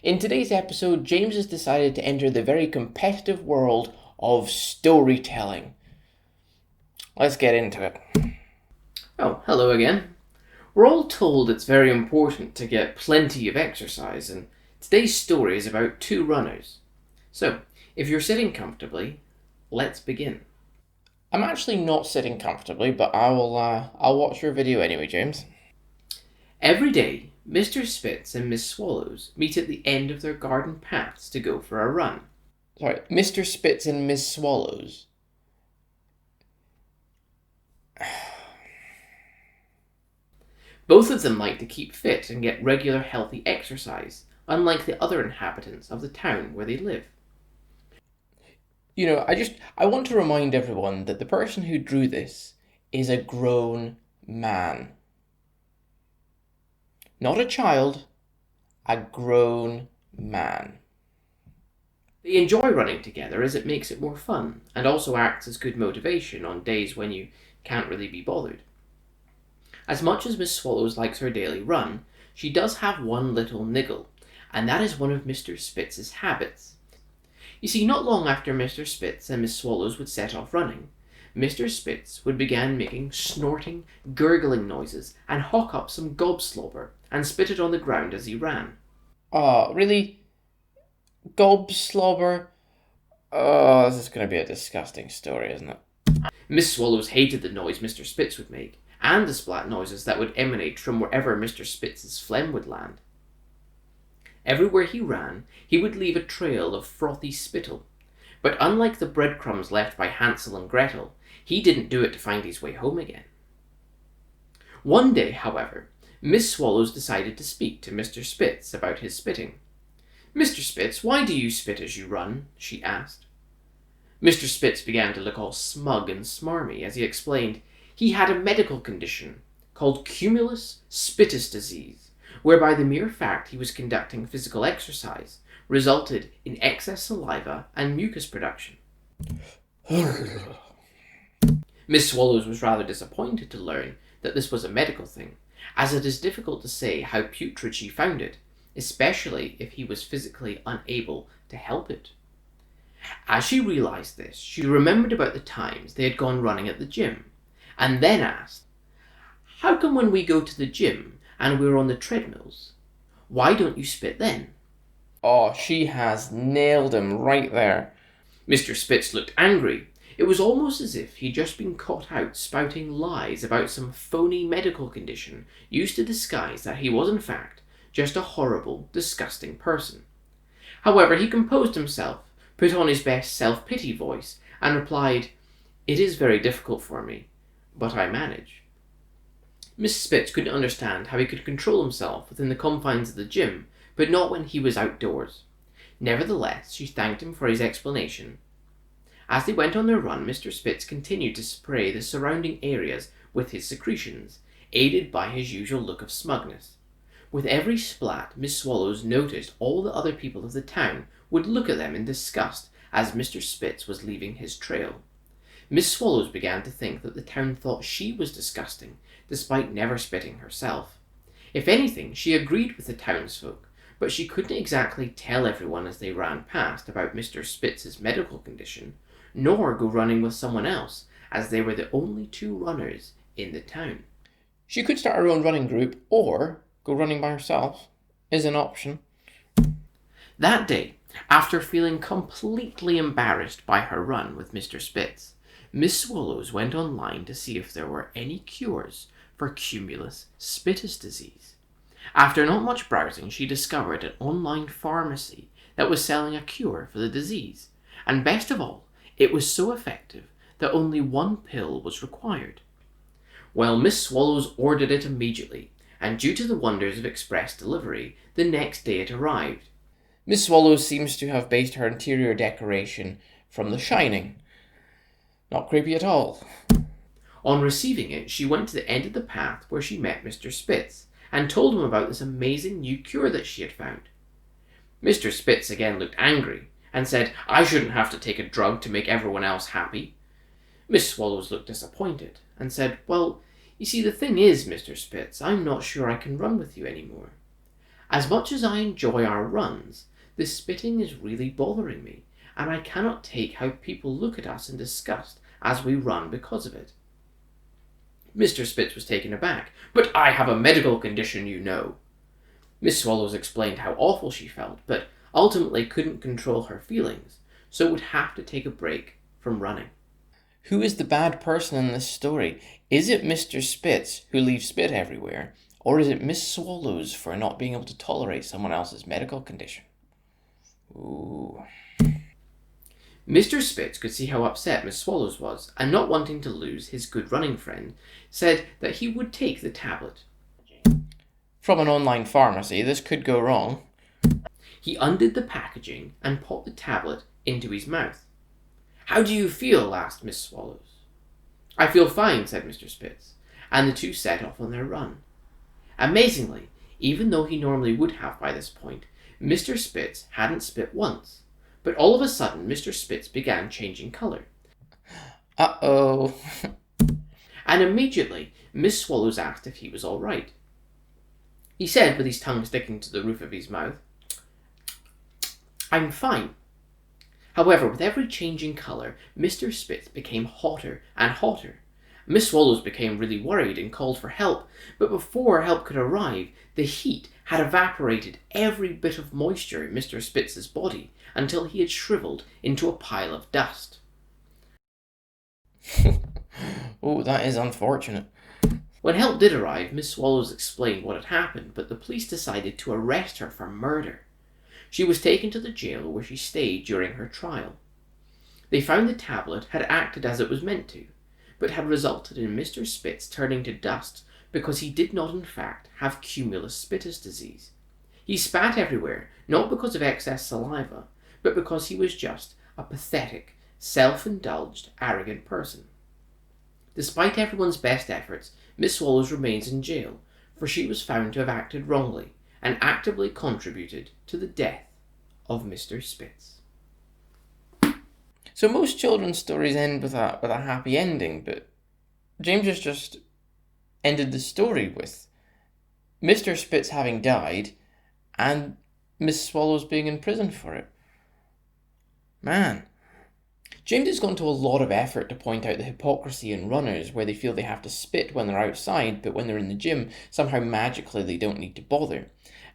In today's episode, James has decided to enter the very competitive world of storytelling. Let's get into it. Oh, hello again. We're all told it's very important to get plenty of exercise, and today's story is about two runners. So, if you're sitting comfortably, let's begin. I'm actually not sitting comfortably, but I'll watch your video anyway, James. Every day, Mr. Spitz and Miss Swallows meet at the end of their garden paths to go for a run. Sorry, Mr. Spitz and Miss Swallows. Both of them like to keep fit and get regular healthy exercise, unlike the other inhabitants of the town where they live. I want to remind everyone that the person who drew this is a grown man. Not a child, a grown man. They enjoy running together as it makes it more fun, and also acts as good motivation on days when you can't really be bothered. As much as Miss Swallows likes her daily run, she does have one little niggle, and that is one of Mr. Spitz's habits. You see, not long after Mr. Spitz and Miss Swallows would set off running, Mr. Spitz would begin making snorting, gurgling noises and hawk up some gobslobber and spit it on the ground as he ran. Oh, really? Gobslobber? Oh, this is going to be a disgusting story, isn't it? Miss Swallows hated the noise Mr. Spitz would make, and the splat noises that would emanate from wherever Mr. Spitz's phlegm would land. Everywhere he ran, he would leave a trail of frothy spittle, but unlike the breadcrumbs left by Hansel and Gretel, he didn't do it to find his way home again. One day, however, Miss Swallows decided to speak to Mr. Spitz about his spitting. "Mr. Spitz, why do you spit as you run?" she asked. Mr. Spitz began to look all smug and smarmy as he explained he had a medical condition called cumulus spittus disease, whereby the mere fact he was conducting physical exercise resulted in excess saliva and mucus production. Miss Swallows was rather disappointed to learn that this was a medical thing, as it is difficult to say how putrid she found it, especially if he was physically unable to help it. As she realized this, she remembered about the times they had gone running at the gym, and then asked, "How come when we go to the gym and we're on the treadmills, why don't you spit then?" Oh, she has nailed him right there. Mr. Spitz looked angry. It was almost as if he'd just been caught out spouting lies about some phony medical condition used to disguise that he was in fact just a horrible, disgusting person. However, he composed himself, put on his best self-pity voice, and replied, "It is very difficult for me, but I manage." Miss Spitz couldn't understand how he could control himself within the confines of the gym, but not when he was outdoors. Nevertheless, she thanked him for his explanation. As they went on their run, Mr. Spitz continued to spray the surrounding areas with his secretions, aided by his usual look of smugness. With every splat, Miss Swallows noticed all the other people of the town would look at them in disgust as Mr. Spitz was leaving his trail. Miss Swallows began to think that the town thought she was disgusting, despite never spitting herself. If anything, she agreed with the townsfolk, but she couldn't exactly tell everyone as they ran past about Mr. Spitz's medical condition, nor go running with someone else, as they were the only two runners in the town. She could start her own running group, or go running by herself, is an option. That day, after feeling completely embarrassed by her run with Mr. Spitz, Miss Swallows went online to see if there were any cures for cumulus spittus disease. After not much browsing, she discovered an online pharmacy that was selling a cure for the disease, and best of all, it was so effective that only one pill was required. Well, Miss Swallows ordered it immediately, and due to the wonders of express delivery, the next day it arrived. Miss Swallows seems to have based her interior decoration from The Shining. Not creepy at all. On receiving it, she went to the end of the path where she met Mr. Spitz, and told him about this amazing new cure that she had found. Mr. Spitz again looked angry, and said, "I shouldn't have to take a drug to make everyone else happy." Miss Swallows looked disappointed, and said, "Well, you see, the thing is, Mr. Spitz, I'm not sure I can run with you anymore." As much as I enjoy our runs, the spitting is really bothering me, and I cannot take how people look at us in disgust as we run because of it. Mr. Spitz was taken aback. "But I have a medical condition, you know." Miss Swallows explained how awful she felt, but ultimately couldn't control her feelings, so would have to take a break from running. Who is the bad person in this story? Is it Mr. Spitz, who leaves spit everywhere, or is it Miss Swallows for not being able to tolerate someone else's medical condition? Ooh. Mr. Spitz could see how upset Miss Swallows was, and not wanting to lose his good running friend, said that he would take the tablet. From an online pharmacy, this could go wrong. He undid the packaging and popped the tablet into his mouth. "How do you feel?" asked Miss Swallows. "I feel fine," said Mr. Spitz, and the two set off on their run. Amazingly, even though he normally would have by this point, Mr. Spitz hadn't spit once. But all of a sudden, Mr. Spitz began changing colour. Uh-oh. And immediately, Miss Swallows asked if he was all right. He said, with his tongue sticking to the roof of his mouth, "I'm fine." However, with every change in colour, Mr. Spitz became hotter and hotter. Miss Swallows became really worried and called for help, but before help could arrive, the heat had evaporated every bit of moisture in Mr. Spitz's body until he had shriveled into a pile of dust. Oh, that is unfortunate. When help did arrive, Miss Swallows explained what had happened, but the police decided to arrest her for murder. She was taken to the jail where she stayed during her trial. They found the tablet had acted as it was meant to, but had resulted in Mr. Spitz turning to dust because he did not in fact have cumulus spittus disease. He spat everywhere, not because of excess saliva, but because he was just a pathetic, self-indulged, arrogant person. Despite everyone's best efforts, Miss Swallows remains in jail, for she was found to have acted wrongly and actively contributed to the death of Mr. Spitz. So most children's stories end with a happy ending, but James has just ended the story with Mr. Spitz having died and Miss Swallows being in prison for it. Man. James has gone to a lot of effort to point out the hypocrisy in runners where they feel they have to spit when they're outside, but when they're in the gym, somehow magically they don't need to bother.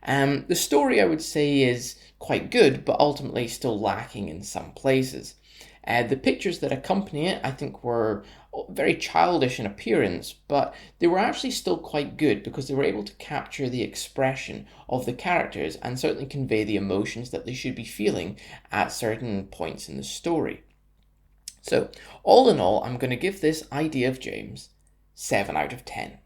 The story, I would say, is quite good, but ultimately still lacking in some places. The pictures that accompany it, I think, were very childish in appearance, but they were actually still quite good because they were able to capture the expression of the characters and certainly convey the emotions that they should be feeling at certain points in the story. So, all in all, I'm going to give this idea of James 7 out of 10.